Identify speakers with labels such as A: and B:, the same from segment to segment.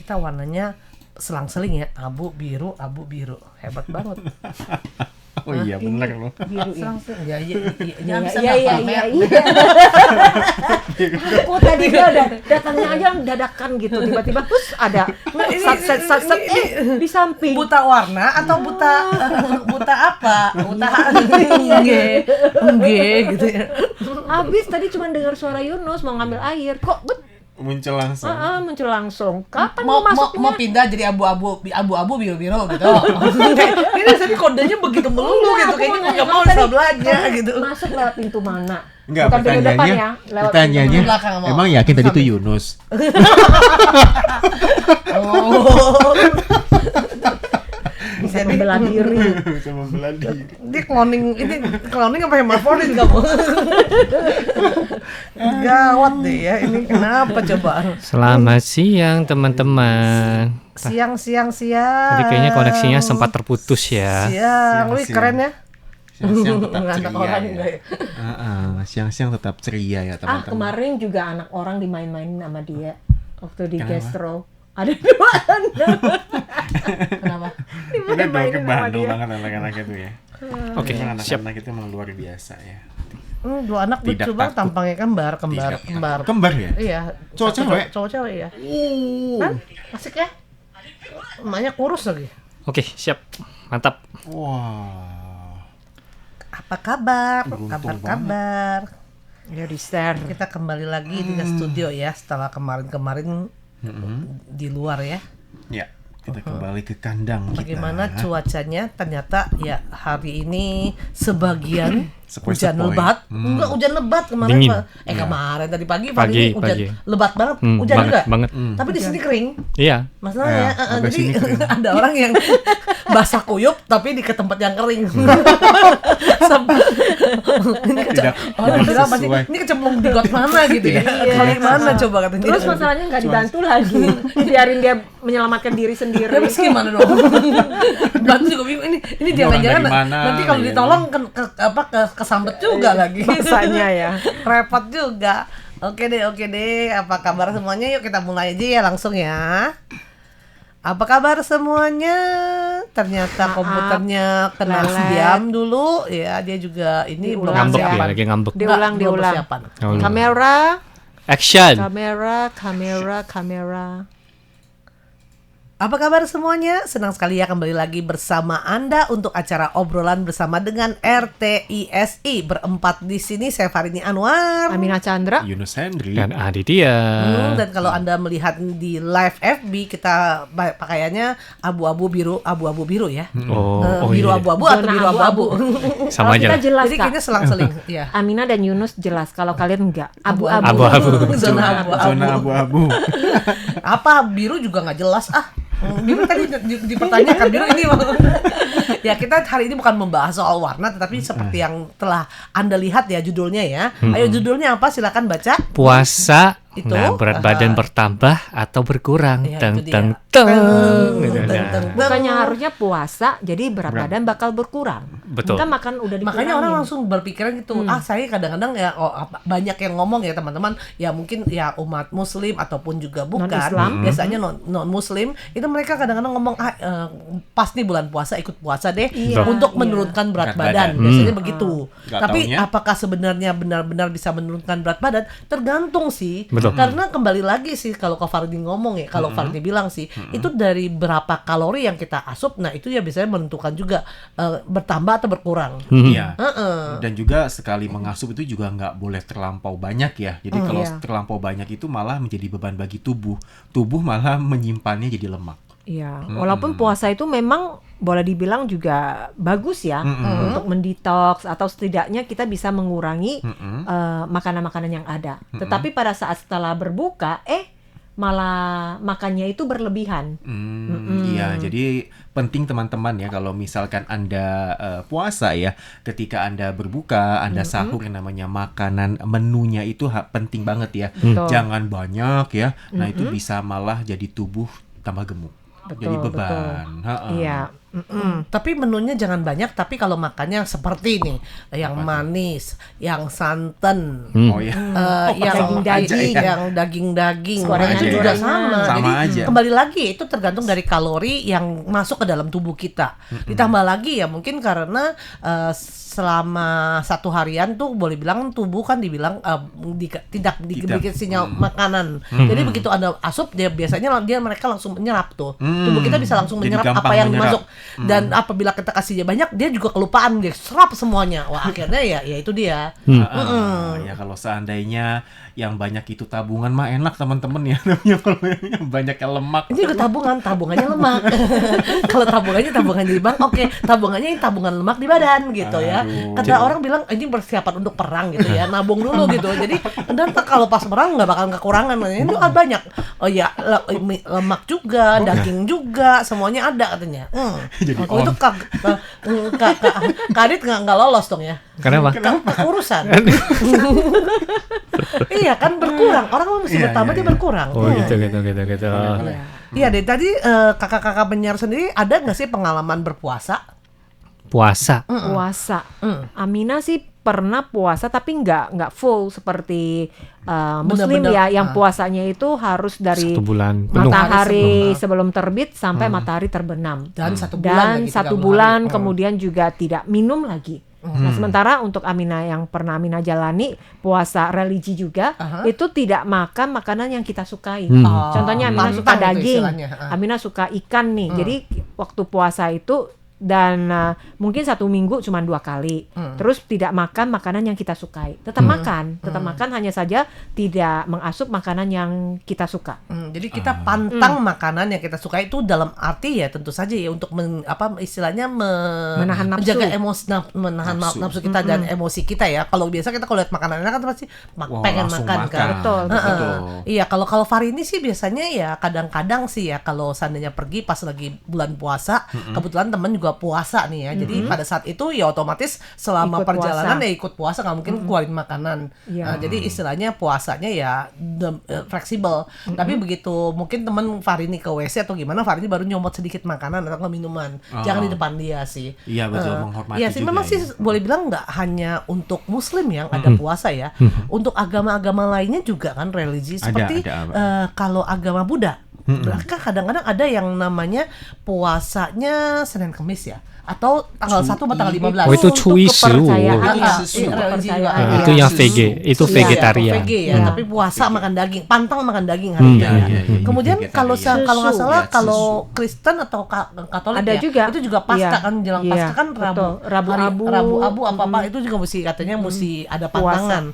A: kita warnanya selang-seling ya, abu biru hebat banget.
B: Oh iya benar loh.
A: Biru selang-seling ya
C: Iya. Aku tadi dia udah datangnya aja dadakan gitu, tiba-tiba terus ada sat di samping.
A: Buta warna atau buta apa? Buta enggak gitu ya.
C: Habis tadi cuma dengar suara Yunus mau ngambil air, kok
B: Muncul langsung.
C: muncul langsung. Kapan
A: mau
C: masuknya?
A: mau pindah jadi abu-abu biru gitu. Ini tadi kodenya begitu melulu gitu, kayaknya nggak mau sebelahnya gitu.
C: Masuk lewat pintu mana?
B: Enggak,
C: Bukan pintu depan ya, lewat
B: pertanyaannya
A: pintu belakang, mau.
B: emang yakin tadi itu Yunus?
A: Oh.
C: bisa membela diri.
B: Bisa membelah diri.
A: Dia cloning apa hemorrhoid kamu? Gawat deh ya, ini kenapa coba?
D: Selamat siang teman-teman.
A: Siang.
D: Tadi kayaknya koneksinya sempat terputus ya.
A: Siang, wih keren ya.
B: Siang-siang tetap
A: Anak
B: ceria
A: orang
B: ya.
A: enggak ya?
B: Siang-siang tetap ceria ya teman-teman.
C: Kemarin juga anak orang dimain-mainin sama dia waktu di gastro. Ada 2 anak.
A: Kenapa?
B: Kita bawa ke Bandung banget anak-anak itu ya.
D: Oke,
B: Memang
D: siap.
B: anak-anak itu memang luar biasa ya.
A: 2 anak
B: Tidak
A: lucu banget,
B: takut.
A: tampangnya kembar.
B: Kembar ya?
A: Iya.
B: Cowok cewek?
A: Cowok cewek ya. Kan? Asik ya? Emaknya kurus lagi.
D: Oke, siap. Mantap.
B: Wah.
A: Apa kabar?
B: Beruntung
A: Kabar.
C: Ya di share.
A: Kita kembali lagi di studio ya setelah kemarin di luar ya.
B: Ya, kita kembali ke kandang kita.
A: Bagaimana cuacanya? Ternyata ya hari ini sebagian
B: Sepoi-sepoi.
A: hujan lebat. Enggak hujan lebat kemarin.
D: Dingin.
A: Kemarin tadi pagi
D: Pagi,
A: hujan
D: pagi.
A: lebat banget. Hujan
D: banget,
A: juga.
D: banget.
A: Tapi di sini kering.
D: Iya.
A: Masalahnya
B: agak
A: jadi
B: sini kering.
A: ada orang yang basah kuyup tapi di ke tempat yang kering. Orang
B: Tidak
A: bilang pasti
B: sesuai.
A: ini kecemplung di got mana gitu ya. Kali mana coba katanya.
C: Terus masalahnya nggak dibantu lagi, biarin dia menyelamatkan diri sendiri.
A: Terus gimana dong? Bantu juga bingung ini jangan-jangan
B: orang dari mana,
A: nanti kalau
B: ya.
A: ditolong kesambet juga lagi.
C: Bahasanya ya.
A: Repot juga. Oke deh. Apa kabar semuanya? Yuk kita mulai aja ya langsung ya. Apa kabar semuanya? Ternyata komputernya kena
C: lelet.
A: diam dulu ya. Dia juga ini belum
D: Ngambek
A: persiapan.
D: dia, lagi ngambek.
A: Belum
C: Diulang.
A: persiapan.
D: Oh,
C: Kamera.
D: Action.
A: Apa kabar semuanya? Senang sekali ya kembali lagi bersama Anda untuk acara obrolan bersama dengan RTISI. Berempat di sini saya Farini Anwar.
C: Amina Chandra.
B: Yunus Hendri.
D: Dan Aditya.
A: Dan kalau Anda melihat di live FB kita pakaiannya abu-abu biru ya. Biru
D: iya.
A: abu-abu atau
C: Zona
A: biru abu-abu.
D: Sama aja
C: Kita
D: lah.
C: jelas
A: Jadi
C: Kak.
A: kayaknya selang-seling ya.
C: Amina dan Yunus jelas, kalau kalian enggak. Abu-abu.
D: Abu-abu.
A: Zona
B: Zona
A: abu-abu.
B: abu-abu.
A: Apa biru juga nggak jelas biru tadi dipertanyakan biru ini ya kita hari ini bukan membahas soal warna tetapi seperti yang telah Anda lihat ya judulnya ya. Ayo judulnya apa, silakan baca.
D: Puasa.
A: Itu,
D: Nah, berat badan bertambah atau berkurang.
A: Ya,
D: Teng
A: itu dia.
D: teng teng. Gitu,
A: Teng,
D: nah.
A: teng,
C: Bukannya harusnya puasa, jadi berat badan bakal berkurang.
D: Betul.
C: Kita makan udah dikurangin.
A: Makanya orang langsung berpikiran gitu. Saya kadang-kadang ya banyak yang ngomong ya teman-teman, ya mungkin ya umat muslim ataupun juga bukan.
C: Non-Islam.
A: Biasanya non muslim itu mereka kadang-kadang ngomong pas nih bulan puasa ikut puasa deh untuk menurunkan berat badan. Biasanya begitu.
B: Nggak
A: Tapi
B: taunya.
A: apakah sebenarnya benar-benar bisa menurunkan berat badan? Tergantung sih.
D: Betul.
A: Karena kembali lagi sih kalau Fardi ngomong ya, kalau Fardi bilang sih itu dari berapa kalori yang kita asup, nah itu ya biasanya menentukan juga bertambah atau berkurang.
B: Iya. Dan juga sekali mengasup itu juga nggak boleh terlampau banyak ya. Jadi kalau
C: Iya.
B: terlampau banyak itu malah menjadi beban bagi tubuh. Tubuh malah menyimpannya jadi lemak.
C: Iya, walaupun puasa itu memang boleh dibilang juga bagus ya untuk mendetoks atau setidaknya kita bisa mengurangi makanan-makanan yang ada. Tetapi pada saat setelah berbuka, malah makannya itu berlebihan.
B: Iya, jadi penting teman-teman ya kalau misalkan Anda puasa ya, ketika Anda berbuka, Anda sahur yang namanya makanan menunya itu penting banget ya.
C: Betul.
B: Jangan banyak ya. Nah, itu bisa malah jadi tubuh tambah gemuk.
C: Betul,
B: jadi beban.
C: Iya,
A: Tapi menunya jangan banyak, tapi kalau makannya seperti nih, yang manis, yang santan,
B: Oh ya.
A: yang
C: daging-daging.
A: yang daging-daging,
C: Gorengan,
A: itu juga
C: gorengan.
A: sama.
B: Sama
A: Jadi
B: aja.
A: kembali lagi itu tergantung dari kalori yang masuk ke dalam tubuh kita. Ditambah lagi ya mungkin karena selama satu harian tuh boleh bilang tubuh kan dibilang tidak diberikan sinyal makanan. Jadi begitu ada asup dia biasanya mereka langsung menyerap tuh. Tubuh kita bisa langsung
B: Jadi
A: menyerap
B: gampang
A: apa yang
B: menyerap.
A: masuk. Dan apabila kita kasihnya banyak dia juga kelupaan, dia serap semuanya. Wah, akhirnya ya itu dia.
B: Ya kalau seandainya yang banyak itu tabungan mah enak teman-teman ya. Namanya kalau yang banyak yang lemak.
A: Ini juga tabungannya lemak. Kalau tabungannya di bank, oke. Tabungannya tabungan lemak di badan gitu ya.
B: Aduh.
A: Kata orang bilang ini persiapan untuk perang gitu ya, nabung dulu gitu. Jadi dan kalau pas perang nggak bakal kekurangan. Ini banyak. Oh ya lemak juga, daging juga, semuanya ada katanya.
B: Jadi
A: Oh itu Kadit nggak lolos dong ya.
D: Kenapa?
A: Kekurusan. Iya kan berkurang. Orang mesti bertambah dia berkurang.
D: Oh gitu.
A: Iya deh, tadi kakak-kakak penyiar sendiri ada nggak sih pengalaman berpuasa?
D: Puasa.
C: Puasa. Amina sih pernah puasa tapi nggak full seperti Muslim
A: Benar-benar,
C: ya, yang puasanya itu harus dari
D: 1 bulan penuh.
C: matahari sebelum terbit sampai matahari terbenam.
A: Dan 1 bulan
C: Dan
A: lagi,
C: 1
A: 30
C: bulan
A: hari.
C: kemudian juga tidak minum lagi. Nah, sementara untuk Amina yang pernah Amina jalani puasa religi juga, itu tidak makan makanan yang kita sukai. Contohnya Amina suka
A: Pantang itu
C: daging,
A: istilahnya.
C: Amina suka ikan nih. Jadi waktu puasa itu dan mungkin 1 minggu cuma 2 kali. Terus tidak makan makanan yang kita sukai. Tetap makan hanya saja tidak mengasup makanan yang kita suka.
A: Jadi kita pantang makanan yang kita suka itu dalam arti ya tentu saja ya untuk istilahnya
C: Menahan nafsu.
A: menjaga emosi, menahan nafsu kita dan emosi kita ya. Kalau biasa kita kalau lihat makanan enak kan pasti pengen
B: langsung
A: makan kan.
C: Betul.
A: Iya, kalau Fahri ini sih biasanya ya kadang-kadang sih ya kalau seandainya pergi pas lagi bulan puasa, kebetulan temen juga puasa nih ya. Jadi pada saat itu ya otomatis selama
C: Ikut
A: perjalanan
C: puasa.
A: ya ikut puasa, nggak mungkin keluarin makanan.
C: Iya.
A: Nah, jadi istilahnya puasanya ya fleksibel. Tapi begitu mungkin temen Fahri ini ke WC atau gimana, Fahri ini baru nyomot sedikit makanan atau minuman. Jangan di depan dia sih.
B: Iya betul, menghormati
A: Iya sih,
B: juga
A: memang
B: ya.
A: sih boleh bilang nggak hanya untuk Muslim yang ada puasa ya. Untuk agama-agama lainnya juga kan religi seperti
B: ada.
A: kalau agama Buddha. Mereka kadang-kadang ada yang namanya puasanya Senin Kemis ya. Atau tanggal 1 atau tanggal 15.
D: Oh, itu
C: Untuk
D: cui su.
C: kepercayaan.
A: Iya, religi juga
C: Kepercayaan.
A: ada.
D: Itu yang VG, itu
A: Iya,
D: vegetarian.
A: VG ya,
C: Iya.
A: tapi puasa makan daging, pantang makan daging hari itu
B: Iya,
A: ya.
B: iya, iya,
A: Kemudian
B: vegetarian.
A: kalau nggak
C: Susu.
A: salah
B: Ya,
A: kalau Kristen atau Katolik
C: Ada
A: ya,
C: juga.
A: itu juga Paskah
C: Iya.
A: kan jelang
C: Iya,
A: Paskah kan
C: betul. Rabu
A: hari-
C: abu.
A: Rabu abu apa itu juga mesti katanya mesti ada pantangan.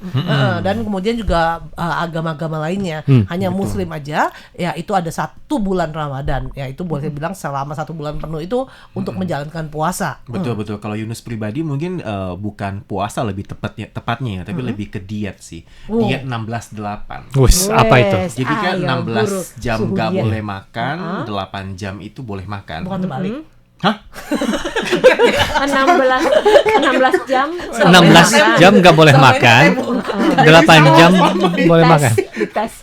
A: Dan kemudian juga agama-agama lainnya, hanya Muslim aja ya itu ada 1 bulan Ramadan ya itu boleh bilang selama 1 bulan penuh itu untuk menjalankan puasa.
B: Betul. Kalau Yunus pribadi mungkin bukan puasa lebih tepatnya ya, tapi lebih ke diet sih. Diet 16/8.
D: Wus, apa itu?
C: Wes,
B: Jadi kan
C: ayo,
B: 16
C: guru.
B: jam
C: Suhu
B: nggak
C: diet.
B: boleh makan, 8 jam itu boleh makan.
A: Bukan terbalik.
B: Hah?
C: 16 jam
D: 16 jam nggak boleh
A: Sampai
D: makan,
A: tembok.
D: 8 jam boleh
C: Dites,
D: makan.
C: dites.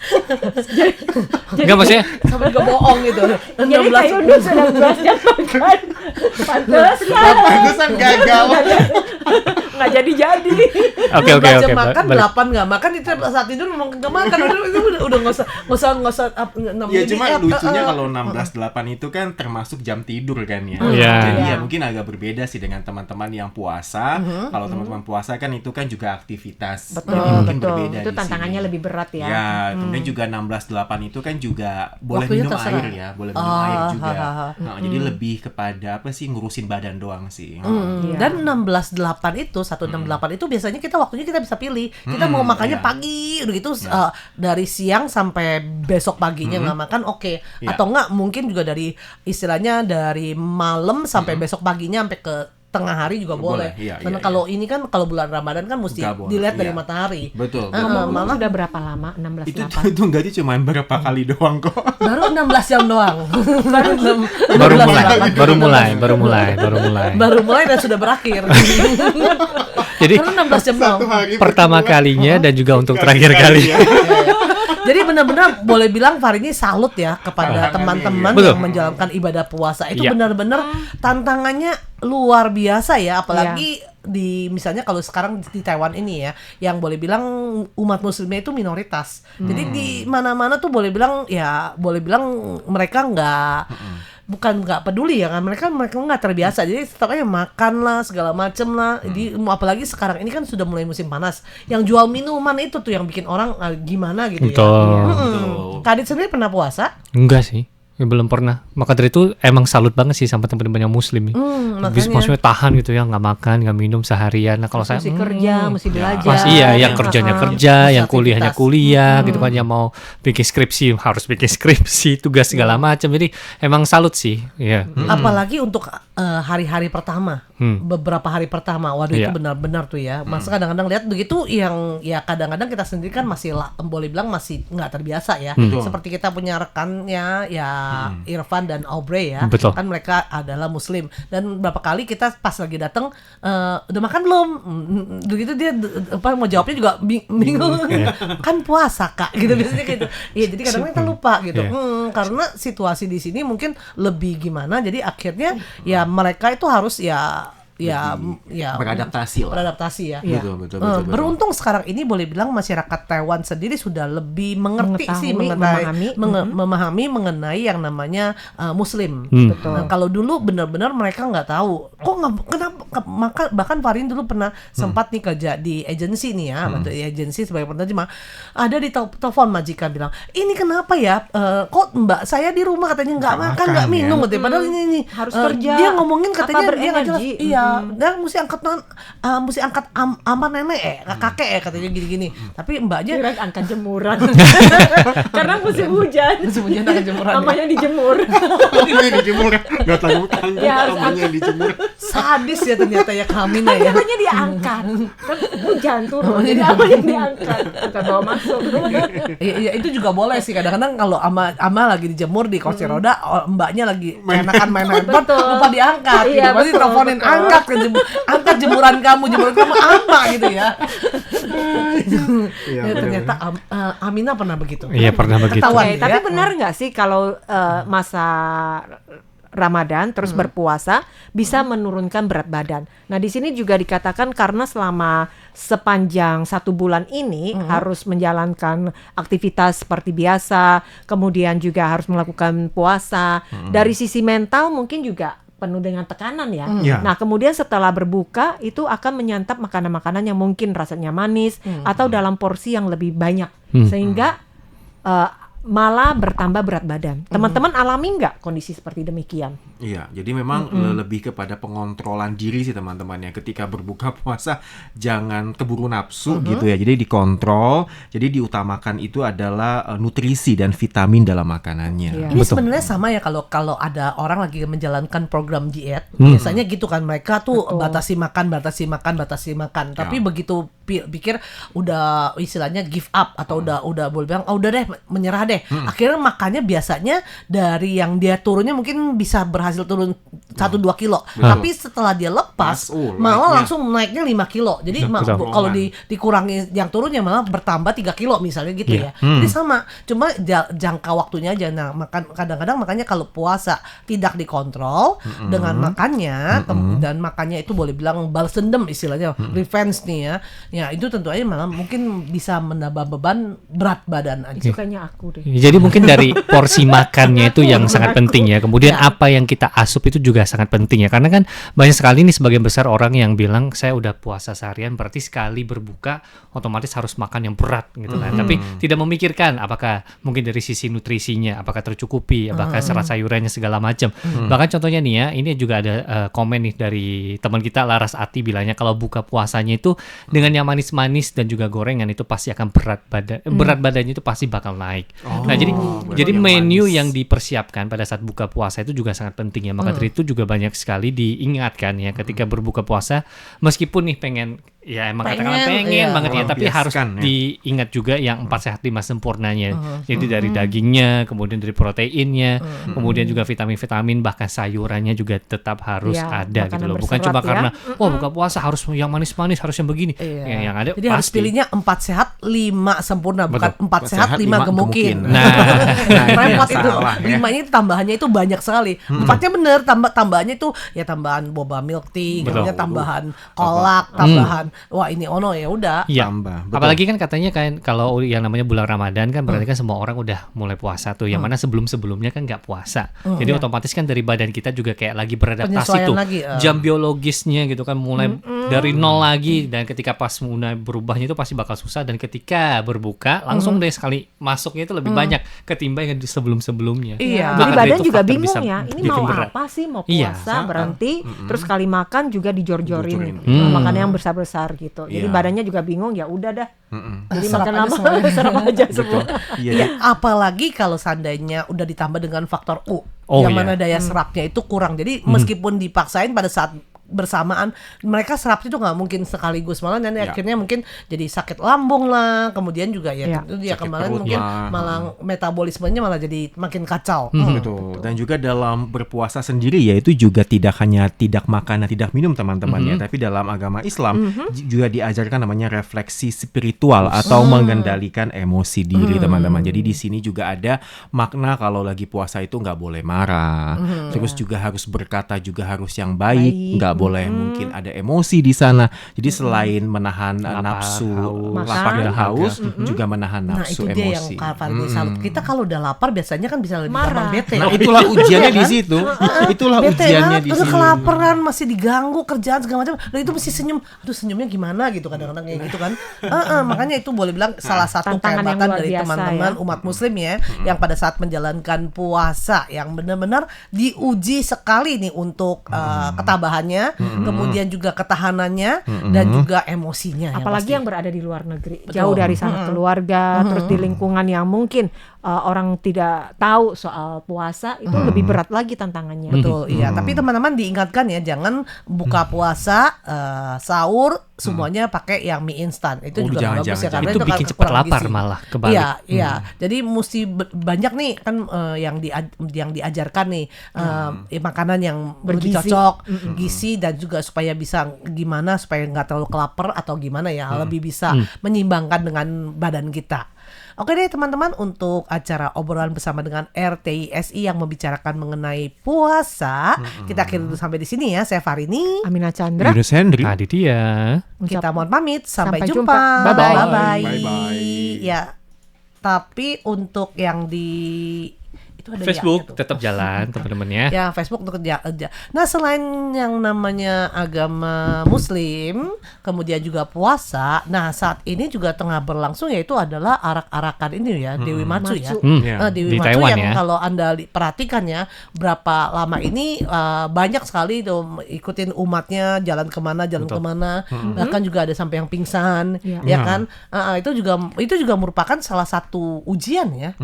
D: Enggak maksudnya
A: Sampai juga bohong gitu.
C: Jadi kayak Yunus 16 jam makan. Pantes lah.
B: Pantesan gagal.
C: Nggak jadi.
D: Oke,
A: 12 jam
D: balik.
A: makan, 8 nggak makan, itu saat tidur memang nggak makan. Itu udah nggak usah.
B: Ya cuma lucunya kalau 16/8 itu kan termasuk jam tidur kan ya.
D: Iya.
B: Jadi
C: Iya.
B: ya mungkin agak berbeda sih dengan teman-teman yang puasa. Kalau teman-teman puasa kan itu kan juga aktivitas.
C: Betul,
B: Jadi mungkin
C: betul.
B: berbeda
C: Itu
B: di
C: tantangannya
B: sini.
C: lebih berat ya.
B: Ya, kemudian juga 16/8 itu kan juga boleh
A: Waktunya
B: minum
A: terserah.
B: air ya, boleh minum air juga.
A: ha.
B: Nah, jadi lebih kepada apa sih ngurusin badan doang sih.
C: Iya.
A: Dan 16/8 itu 168 itu biasanya kita waktunya kita bisa pilih. Kita mau makannya
B: iya.
A: pagi udah gitu dari siang sampai besok paginya nggak makan oke.
B: Iya.
A: Atau nggak mungkin juga dari istilahnya dari malam sampai besok paginya sampai ke tengah hari juga boleh.
B: Iya,
A: Karena
B: iya,
A: kalau ini kan kalau bulan Ramadan kan mesti
B: Nggak boleh,
A: dilihat dari
B: iya.
A: matahari.
B: Betul.
C: Ngomong-ngomong
A: malah
C: sudah berapa lama?
B: Itu
C: 16/8.
B: itu enggak sih cuma berapa kali doang kok.
A: Baru 16 jam doang.
D: baru mulai.
A: Baru mulai dan sudah berakhir.
D: Jadi
A: Karena 16 jam doang.
B: Satu hari
D: pertama kalinya dan juga untuk terakhir kali.
B: ya.
A: Jadi benar-benar boleh bilang Fahri ini salut ya kepada teman-teman
D: Betul.
A: yang menjalankan ibadah puasa. Itu
D: Iya.
A: benar-benar tantangannya luar biasa ya, apalagi di misalnya kalau sekarang di Taiwan ini ya, yang boleh bilang umat muslimnya itu minoritas. Jadi di mana-mana tuh boleh bilang mereka bukan nggak peduli ya kan, mereka nggak terbiasa, jadi tetap aja makan lah segala macem lah. Jadi apalagi sekarang ini kan sudah mulai musim panas, yang jual minuman itu tuh yang bikin orang gimana gitu
D: Betul.
A: ya.
B: Betul.
A: Kak Adit sendiri pernah puasa?
D: Enggak sih. Ya, belum pernah. Maka dari itu emang salut banget sih sama teman-teman yang muslim.
A: Makanya.
D: Maksudnya tahan gitu ya, nggak makan, nggak minum seharian. Nah kalau saya
C: Mesti kerja, mesti belajar.
D: Mas iya, yang kerjanya kerja, yang kuliahnya kuliah, gitu kan, yang mau bikin skripsi harus bikin skripsi, tugas segala macam. Jadi emang salut sih, ya.
A: Apalagi untuk hari-hari pertama, beberapa hari pertama, waduh itu
D: Iya.
A: benar-benar tuh ya. Masa kadang-kadang lihat begitu, yang ya kadang-kadang kita sendiri kan masih boleh bilang masih nggak terbiasa ya. Seperti kita punya rekannya ya Irfan dan Aubrey ya,
D: Betul.
A: kan mereka adalah Muslim, dan berapa kali kita pas lagi datang, udah makan belum? Begitu dia mau jawabnya juga bingung, kan puasa Kak, gitu biasanya gitu. Iya, jadi kadang-kadang kita lupa gitu. Karena situasi di sini mungkin lebih gimana, jadi akhirnya ya mereka itu harus ya
B: beradaptasi lah.
A: beradaptasi ya.
B: Betul.
A: Beruntung sekarang ini boleh bilang masyarakat Taiwan sendiri sudah lebih mengerti sih memahami mengenai yang namanya Muslim.
C: Betul.
A: Nah, kalau dulu benar-benar mereka nggak tahu. Kok nggak kenapa, bahkan Farin dulu pernah sempat nih kerja di agensi nih ya, bantu di agensi sebagai penerjemah. Ada di telepon majikan bilang, ini kenapa ya? Kok Mbak saya di rumah katanya nggak makan, nggak minum katanya. Padahal ini
C: Harus kerja.
A: Dia ngomongin
C: Apa
A: katanya dia nggak jelas.
C: berenergi.
A: Iya, dan mesti angkat aman nenek kakek katanya gini-gini. Tapi mbaknya
C: Kira angkat jemuran. Karena musim hujan.
A: musim hujan angkat jemuran.
C: Amanya dijemur.
B: Ini dijemur, nggak tahu tanggung
C: Ya, harus
B: namanya yang dijemur.
A: Sadis ya ternyata ya Kamina ya.
C: Amanya diangkat. Kan hujan turun. Jadi amanya diangkat. Bukan bawa masuk.
A: Iya, itu juga boleh sih. Kadang-kadang kalau ama lagi dijemur di kursi roda, mbaknya lagi enakan main handphone,
C: Betul.
A: lupa diangkat.
C: Iya,
A: Gitu. Pasti
C: betul,
A: teleponin,
C: betul.
A: angkat jemuran kamu apa gitu ya.
B: Iya,
A: Ya, ternyata Amina pernah begitu.
D: Iya, pernah begitu.
A: Ketahuan
C: Oke,
A: ya.
C: tapi benar nggak sih kalau masa Ramadan terus berpuasa bisa menurunkan berat badan? Nah, di sini juga dikatakan karena selama sepanjang 1 bulan ini harus menjalankan aktivitas seperti biasa, kemudian juga harus melakukan puasa. Dari sisi mental mungkin juga penuh dengan tekanan ya.
B: Iya.
C: Nah, kemudian setelah berbuka itu akan menyantap makanan-makanan yang mungkin rasanya manis atau dalam porsi yang lebih banyak sehingga malah bertambah berat badan. Teman-teman alami nggak kondisi seperti demikian?
B: Iya, jadi memang lebih kepada pengontrolan diri sih teman-teman ya. Ketika berbuka puasa jangan keburu nafsu gitu ya. Jadi dikontrol. Jadi diutamakan itu adalah nutrisi dan vitamin dalam makanannya.
C: Iya.
A: Ini
D: Betul.
A: sebenarnya sama ya kalau ada orang lagi menjalankan program diet, biasanya gitu kan, mereka tuh batasi makan. Tapi begitu pikir udah istilahnya give up atau udah boleh bilang udah deh menyerah deh. Akhirnya makannya biasanya dari yang dia turunnya mungkin bisa berhasil turun 1-2 kilo. Tapi setelah dia lepas malah langsung naiknya 5 kilo. Jadi
D: Betul.
A: kalau dikurangi yang turunnya malah bertambah 3 kilo misalnya gitu ya. Jadi sama, cuma jangka waktunya aja. Nah, kadang-kadang makanya kalau puasa tidak dikontrol dengan makannya dan makannya itu boleh bilang balas dendam istilahnya, revenge nih ya. Ya itu tentu aja malah mungkin bisa menambah beban berat badan aja.
C: Sukanya aku deh.
D: Jadi mungkin dari porsi makannya itu yang sangat penting ya. Kemudian apa yang kita asup itu juga sangat penting ya. Karena kan banyak sekali nih sebagian besar orang yang bilang saya udah puasa seharian berarti sekali berbuka otomatis harus makan yang berat gitu kan. Tapi tidak memikirkan apakah mungkin dari sisi nutrisinya apakah tercukupi, apakah serat sayurannya segala macam. Bahkan contohnya nih ya, ini juga ada komen nih dari teman kita Laras Ati bilangnya kalau buka puasanya itu dengan yang manis-manis dan juga gorengan itu pasti akan berat badannya itu pasti bakal naik. Nah, jadi menu yang dipersiapkan pada saat buka puasa itu juga sangat penting ya. Maka dari itu juga banyak sekali diingatkan ya ketika berbuka puasa, meskipun nih pengen Ya emang
A: Pengen,
D: katakanlah pengen
A: iya.
D: banget ya, tapi harus
B: Melampiaskan, ya.
D: diingat juga yang 4 sehat 5 sempurnanya. Jadi dari dagingnya, kemudian dari proteinnya, kemudian juga vitamin-vitamin, bahkan sayurannya juga tetap harus
C: Iya,
D: ada gitu
C: makanan
D: loh. Bukan
C: berserat
D: cuma
C: ya.
D: karena wah buka puasa harus yang manis-manis, harus yang begini.
A: Iya.
D: Ya, yang ada
A: Jadi harus
D: pasti.
A: pilihnya 4 sehat 5 sempurna, bukan
D: Betul.
A: 4 sehat 5 gemukin.
D: Nah,
B: itu yang
A: Repot itu.
B: salah, ya.
A: 5-nya itu tambahannya itu banyak sekali. 4-nya bener, tambahannya itu ya tambahan boba milk tea,
D: Betul.
A: kemudian tambahan kolak, tambahan wah ini ono ya udah.
D: Iya.
B: Tambah, betul.
D: Apalagi kan katanya kan kalau yang namanya bulan Ramadan kan berarti kan semua orang udah mulai puasa tuh. Yang mana sebelum-sebelumnya kan nggak puasa. Jadi otomatis kan dari badan kita juga kayak lagi beradaptasi
A: Penyesuaian
D: tuh.
A: lagi,
D: Jam biologisnya gitu kan mulai dari nol lagi, dan ketika pas mulai berubahnya itu pasti bakal susah, dan ketika berbuka langsung deh sekali masuknya itu lebih banyak ketimbang yang sebelum-sebsebelumnya.
A: Iya.
C: Jadi
D: Maka
C: badan
D: itu
C: juga
D: faktor
C: bingung
D: bisa
C: ya. Ini
D: bikin
C: mau
D: berat.
C: apa sih? Mau
D: Iya.
C: puasa berhenti, terus kali makan juga dijor-jorin.
B: Dijojorin.
C: Makan yang besar-besar gitu. Jadi
B: Iya.
C: badannya juga bingung, ya udah dah. Jadi
A: Serap
C: makan
A: aja
C: lama
A: semuanya.
C: serap aja semua.
B: Iya,
A: Ya, apalagi kalau seandainya udah ditambah dengan faktor U,
D: Oh,
A: yang
D: iya.
A: mana daya serapnya itu kurang. Jadi meskipun dipaksain pada saat bersamaan, mereka serapnya itu nggak mungkin sekaligus, malah nanti
B: Ya.
A: akhirnya mungkin jadi sakit lambung lah, kemudian juga ya
C: Ya.
A: itu dia
B: Sakit
A: kemarin
B: perut
A: mungkin
B: lah.
A: malah metabolismenya malah jadi makin kacau.
B: Betul. Dan juga dalam berpuasa sendiri ya itu juga tidak hanya tidak makan dan tidak minum teman-teman ya, tapi dalam agama Islam juga diajarkan namanya refleksi spiritual atau mengendalikan emosi diri teman-teman. Jadi di sini juga ada makna kalau lagi puasa itu nggak boleh marah, terus juga harus berkata juga harus yang baik, nggak boleh mungkin ada emosi di sana. Jadi selain menahan
D: Lapar,
B: nafsu,
D: haus,
B: lapar dan
D: dahaga.
B: haus, juga menahan
A: Nah
B: nafsu
A: itu dia yang
B: emosi.
A: Kak Fardi salut. Kita kalau udah lapar biasanya kan bisa lebih gampang
C: Marah.
A: bete.
B: Nah, itulah ujiannya di situ. Itulah
A: Bete
B: ujiannya
A: kan,
B: di
A: udah
B: sini.
A: kelaparan, masih diganggu kerjaan segala macam, dan itu mesti senyum. Aduh senyumnya gimana gitu kadang-kadang kayak gitu kan. Makanya itu boleh bilang salah satu
C: Tantangan yang
A: kehebatan
C: luar
A: dari
C: biasa
A: teman-teman
C: ya.
A: umat muslim ya, yang pada saat menjalankan puasa yang benar-benar diuji sekali nih untuk ketabahannya, kemudian juga ketahanannya dan juga emosinya.
C: Apalagi yang
A: pasti.
C: berada di luar negeri,
A: Betul.
C: jauh dari sanak keluarga, terus di lingkungan yang mungkin orang tidak tahu soal puasa, itu lebih berat lagi tantangannya.
A: Betul, iya. Tapi teman-teman diingatkan ya, jangan buka puasa, sahur semuanya pakai yang mie instan. Itu
B: Oh,
A: juga
B: jangan,
A: nggak bagus ya,
B: jangan.
A: karena
D: Itu
A: kan
D: bikin cepat
A: kurang
D: lapar
A: gizi.
D: malah, kebalik.
A: Iya, iya. Jadi mesti banyak nih kan yang diajarkan nih makanan yang lebih
C: Bergizi.
A: cocok, gizi, dan juga supaya bisa gimana supaya nggak terlalu kelaper atau gimana ya, lebih bisa menyeimbangkan dengan badan kita. Oke deh teman-teman, untuk acara obrolan bersama dengan RTISI yang membicarakan mengenai puasa, kita akhiri dulu sampai di sini ya. Saya Farini.
C: Amina Chandra,
B: Yunus Hendri.
D: Aditya.
A: Kita mohon pamit, sampai
C: Sampai
A: jumpa.
C: jumpa. Bye-bye.
A: Bye-bye.
B: Bye-bye.
A: Ya, tapi untuk yang di itu ada
D: Facebook
A: ya-nya tuh.
D: tetap jalan teman-teman ya.
A: Ya, Facebook untuk kerja. Nah, selain yang namanya agama Muslim, kemudian juga puasa. Nah, saat ini juga tengah berlangsung yaitu adalah arak-arakan ini ya, Dewi Macu ya.
B: Ya.
A: Dewi
D: Di
A: Macu
D: Taiwan
A: yang
D: ya.
A: kalau Anda perhatikan ya, berapa lama ini banyak sekali tuh ikutin umatnya jalan kemana, bahkan juga ada sampai yang pingsan,
C: Iya.
A: ya kan? Itu juga merupakan salah satu ujian ya,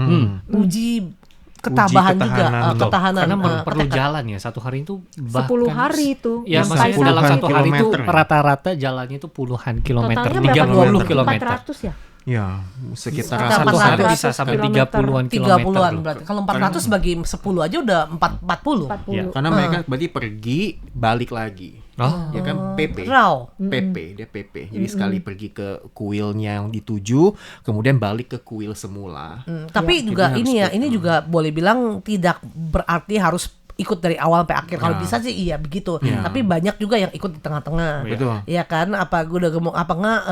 A: uji ketabahan juga,
B: ketahanan.
A: ketahanan.
D: Karena perlu
A: tekad.
D: jalan ya, satu hari itu
C: 10 hari itu.
D: Ya,
C: yang
D: maksudnya
C: Kaisar
D: dalam
C: sih.
D: satu hari itu
B: kilometer ya?
D: rata-rata jalannya itu puluhan kilometer,
C: Totalnya berapa
D: 30
C: kilometer?
D: kilometer.
C: 400 ya?
B: Ya, sekitar
A: Sekitar
D: Satu
A: 400
D: hari bisa sampai
C: kilometer.
D: 30-an
A: 30-an
D: kilometer.
A: berarti. Kalau 400 bagi 10 aja udah 40.
C: 40.
D: Ya.
B: karena mereka berarti pergi balik lagi.
D: Oh,
B: Ya kan PP.
A: Raw.
B: Dia PP. Jadi sekali pergi ke kuilnya yang dituju, kemudian balik ke kuil semula.
A: Tapi juga
B: Jadi
A: ini ya,
B: harus
A: ini juga boleh bilang tidak berarti harus ikut dari awal sampai akhir. Kalau
B: Ya.
A: bisa sih iya begitu.
B: Ya.
A: Tapi banyak juga yang ikut di tengah-tengah.
B: Betul.
A: Iya kan? Apa gue udah gemuk apa enggak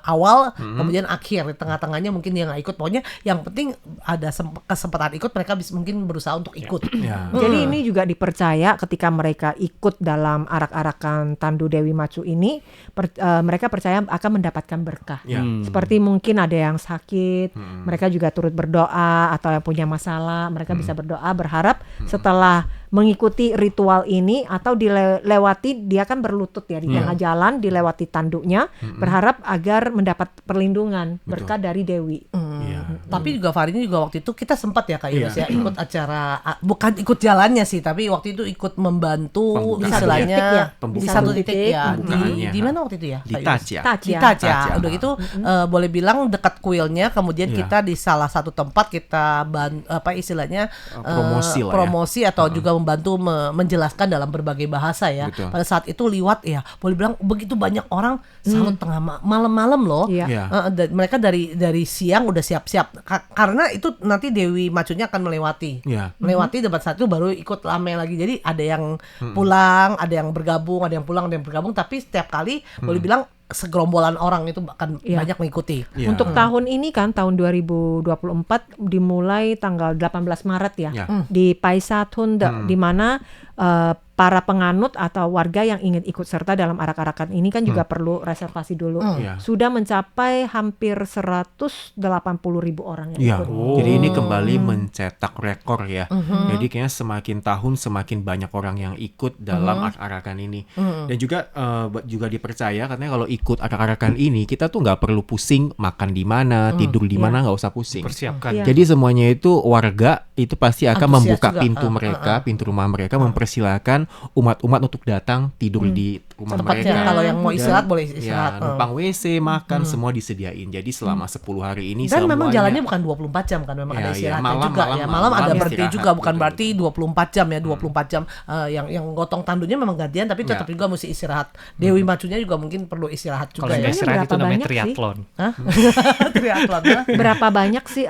A: awal kemudian akhir, di tengah-tengahnya mungkin dia nggak ikut. Pokoknya yang penting ada kesempatan ikut, mereka bisa mungkin berusaha untuk ikut.
B: Ya.
C: Jadi ini juga dipercaya ketika mereka ikut dalam arak-arakan Tandu Dewi Macu ini, mereka percaya akan mendapatkan berkah.
B: Ya.
C: Seperti mungkin ada yang sakit, mereka juga turut berdoa, atau yang punya masalah, mereka bisa berdoa berharap setelah mengikuti ritual ini atau dilewati, dia kan berlutut ya di tengah jalan, dilewati tanduknya, berharap agar mendapat perlindungan berkah dari Dewi.
A: Tapi juga Farini juga waktu itu kita sempat ya Kak Yunus ya ikut acara, bukan ikut jalannya sih, tapi waktu itu ikut membantu
B: Pembukaan.
A: istilahnya
C: Di
A: di
C: satu
A: satu
C: titik
A: titik ya.
B: pembukaannya.
A: Di mana waktu itu ya?
B: Di
A: Kak Yunus?
B: Touch ya.
C: Touch
A: Di
C: ya.
A: Touch ya.
B: Touch ya.
A: Udah gitu boleh bilang dekat kuilnya, kemudian
B: Iya.
A: kita di salah satu tempat kita istilahnya
B: Promosi lah ya.
A: promosi atau juga membantu menjelaskan dalam berbagai bahasa ya.
B: Betul.
A: Pada saat itu liwat ya, boleh bilang begitu banyak orang salut tengah malam-malam loh.
C: Iya.
B: Iya.
A: Mereka dari siang udah siap-siap karena itu nanti Dewi Macunya akan melewati.
B: Iya.
A: Melewati debat saat itu baru ikut rame lagi. Jadi ada yang pulang, ada yang bergabung, ada yang pulang, ada yang bergabung. Tapi setiap kali boleh bilang segerombolan orang itu akan
C: Iya.
A: banyak mengikuti.
B: Iya.
C: Untuk tahun ini kan tahun 2024 dimulai tanggal 18 Maret ya,
B: Ya.
C: di Paisatunde, di mana para penganut atau warga yang ingin ikut serta dalam arak-arakan ini kan juga perlu reservasi dulu.
B: Iya.
C: Sudah mencapai hampir 180.000 orang yang
B: Iya,
C: ikut.
B: jadi ini kembali mencetak rekor ya. Jadi kayaknya semakin tahun semakin banyak orang yang ikut dalam arak-arakan ini. Dan juga juga dipercaya katanya kalau ikut arak-arakan ini kita tuh nggak perlu pusing makan di mana, tidur di mana, nggak usah pusing.
D: Persiapkan.
C: Iya.
B: Jadi semuanya itu warga itu pasti akan
A: Antusias
B: membuka
A: juga.
B: pintu mereka, pintu rumah mereka, mempersilahkan umat-umat untuk datang tidur di rumah
A: Tempatnya
B: mereka.
A: kalau yang mau
B: Dan,
A: istirahat boleh istirahat.
B: Ya, numpang WC, makan, semua disediain. Jadi selama 10 hari ini
A: Dan memang
B: semuanya-
A: jalannya bukan 24 jam kan, memang
B: Ya,
A: ada
B: ya,
A: istirahatnya
B: malam-
A: juga
B: malam-
A: ya.
B: malam
A: Ada berhenti
B: istirahat,
A: juga, bukan
B: betul,
A: berarti 24 jam ya, 24 jam. Yang gotong tandunya memang gantian, tapi tetap juga mesti istirahat. Dewi Macunya juga mungkin perlu istirahat
D: Kalau
A: juga
D: nggak
A: ya.
D: istirahat itu
C: berapa
D: namanya
C: banyak sih?
D: triathlon.
A: Hah? Triathlon ya.
C: Berapa banyak sih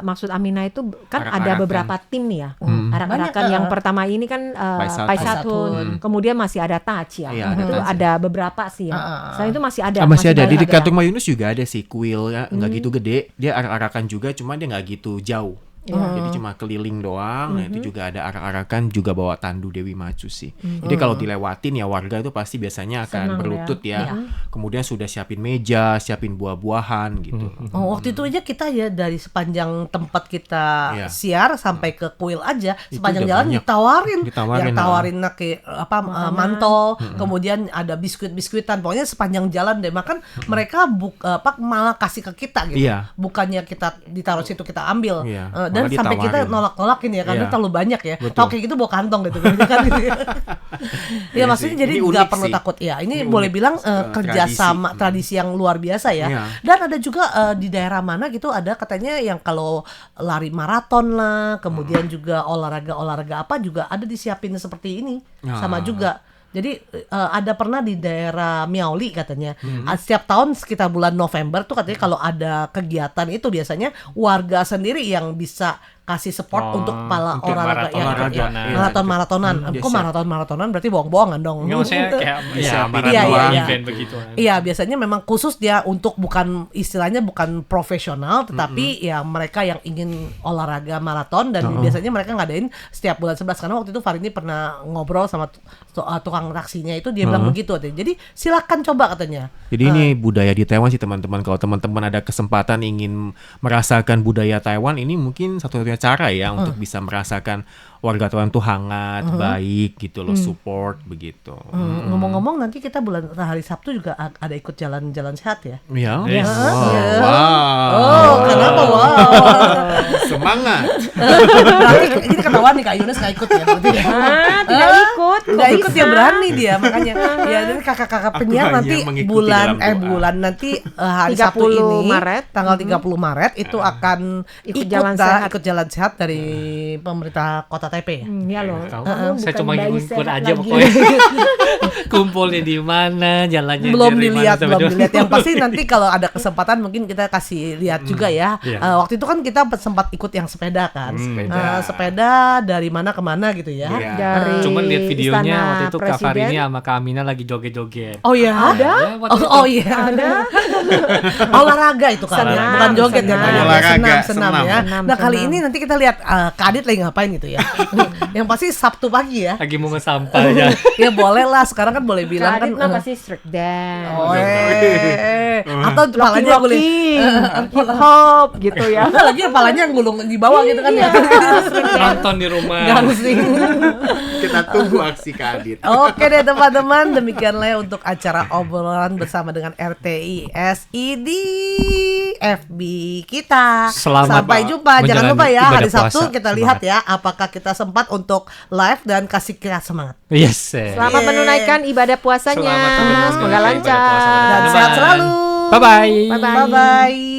C: maksud Amina itu kan ada
B: Arak-arakan.
C: beberapa tim nih ya. Arak-arakan
A: Banyak,
C: yang pertama ini kan
B: Paisatun.
C: Paisatun, kemudian masih ada Touch ya.
B: Iya, ada
C: Itu
B: Touch ya.
C: ada beberapa sih ya. Selain itu masih ada.
B: Masih ada di
C: banyak
B: dekat rumah Yunus juga ada sih kuil ya, nggak gitu gede, dia arak-arakan juga, cuma dia nggak gitu jauh. Jadi cuma keliling doang. Nah itu juga ada arak-arakan juga bawa tandu Dewi Macu sih. Jadi kalau dilewatin ya warga itu pasti biasanya akan
C: Senang
B: berlutut
C: ya.
B: ya. Kemudian sudah siapin meja, siapin buah-buahan gitu.
A: Oh, waktu itu aja kita ya dari sepanjang tempat kita
B: Iya.
A: siar sampai ke kuil aja, sepanjang
B: udah
A: jalan
B: banyak.
A: ditawarin,
B: Ditawarin,
A: yang tawarin mantol, kemudian ada biskuit-biskuitan, pokoknya sepanjang jalan deh. Makan mereka malah kasih ke kita gitu,
B: Iya.
A: bukannya kita ditaruh situ kita ambil.
B: Iya,
A: Dan
B: malah
A: sampai kita
B: ditawarin.
A: nolak-nolakin ya karena
B: Iya.
A: terlalu banyak ya.
B: Betul.
A: Tahu kayak gitu bawa kantong gitu kan gitu ya. Ya
B: Iya
A: maksudnya
B: sih.
A: jadi
B: Ini
A: nggak
B: unik
A: perlu
B: sih.
A: takut ya. Ini
B: Ini
A: boleh
B: unik,
A: bilang
B: tradisi.
A: kerjasama tradisi yang luar biasa ya.
B: Iya.
A: Dan ada juga di daerah mana gitu ada katanya yang kalau lari maraton lah, kemudian juga olahraga apa juga ada disiapin seperti ini. Sama juga. Jadi ada pernah di daerah Miauli katanya. Setiap tahun sekitar bulan November tuh katanya kalau ada kegiatan itu biasanya warga sendiri yang bisa kasih support untuk kepala
D: untuk
A: olahraga
D: maraton-maratonan.
A: maraton-maratonan.
B: Biasa.
A: Kok maraton-maratonan berarti bohong-bohongan dong.
D: Nggak, maksudnya kayak
B: Bisa
D: ya,
B: pilih
D: maraton
A: doang.
D: event begitu.
A: Iya, biasanya memang khusus dia untuk bukan istilahnya bukan profesional, tetapi ya mereka yang ingin olahraga maraton dan biasanya mereka ngadain setiap bulan 11 karena waktu itu Farini pernah ngobrol sama tukang taksinya itu dia bilang begitu katanya. Jadi silakan coba katanya.
B: Jadi ini budaya di Taiwan sih teman-teman. Kalau teman-teman ada kesempatan ingin merasakan budaya Taiwan, ini mungkin satu-satunya cara ya untuk bisa merasakan warga Taiwan tuh hangat, baik gitu loh, support begitu.
A: Ngomong-ngomong nanti kita hari Sabtu juga ada ikut jalan-jalan sehat ya.
B: Ya.
D: Yes.
B: Wow.
A: Oh, kenapa wow?
B: Semangat.
A: Berarti ini ketahuan nih Kak Yunus nggak ikut ya berarti ya.
C: Tidak ikut. kok
A: Nggak ikut
C: bisa?
A: dia berani dia makanya. Ya dan kakak-kakak
B: Aku
A: penyiar
B: hanya
A: nanti
B: mengikuti
A: bulan
B: dalam doa.
A: bulan nanti hari
C: 30
A: Sabtu ini
C: Maret.
A: tanggal 30 Maret itu akan
C: Ikut jalan sehat.
A: ikut jalan sehat dari pemerintah Kota Taipei ya.
C: Ya loh.
D: Tahu.
C: Kamu
D: Saya
C: bukan
D: cuma
C: bayi
D: ngikut
C: sehat
D: aja
C: lagi.
D: pokoknya. Kumpulnya di mana, jalannya
A: belum
D: dari mana,
A: dilihat
D: sampai
A: belum
D: di mana.
A: dilihat yang pasti nanti kalau ada kesempatan mungkin kita kasih lihat juga ya.
D: Iya.
A: Waktu itu kan kita sempat ikut yang sepeda kan.
B: Sepeda.
A: Sepeda dari mana ke mana gitu ya.
B: Iya.
C: Dari
D: Cuman lihat videonya
C: Istana
D: waktu itu Kak
C: Presiden.
D: Farini sama Kak Amina lagi joget-joget.
A: Oh ya,
C: Ada?
D: Ya, waktu itu.
A: Oh iya, ada. Olahraga itu kan,
C: Senam,
A: bukan joget ya,
C: senam.
A: Kak.
B: Olahraga,
A: senam ya.
B: senam.
A: Nah kali
C: senam.
A: ini nanti kita lihat Kak Adit lagi ngapain gitu ya. Yang pasti Sabtu pagi ya.
D: Lagi mau ngesampah ya.
A: Ya boleh lah, sekarang kan boleh bilang
C: Kak
A: kan.
C: Adit mah pasti street dance.
A: Oh, atau kepalanya
C: Locking,
A: boleh.
C: hip hop gitu ya.
A: Lagi kepalanya yang gulung di bawah gitu kan ya.
D: Nonton di rumah.
A: Gangsing.
B: Kita tunggu aksi Kak Adit.
A: Oke deh teman-teman, demikianlah untuk acara obrolan bersama dengan RTI SI di FB kita.
D: Selamat
A: Sampai jumpa. Jangan
D: menjalani
A: lupa ya
D: ibadah
A: hari Sabtu
D: puasa.
A: kita lihat ya apakah kita sempat untuk live dan kasih kita semangat.
D: Yes.
C: Selamat menunaikan ibadah puasanya.
D: Selamat menunaikan
C: Semoga
D: ibadah puasa
C: lancar.
D: pada
A: Dan
D: teman-teman.
A: sehat selalu.
D: Bye bye.
C: Bye-bye.
A: Bye bye.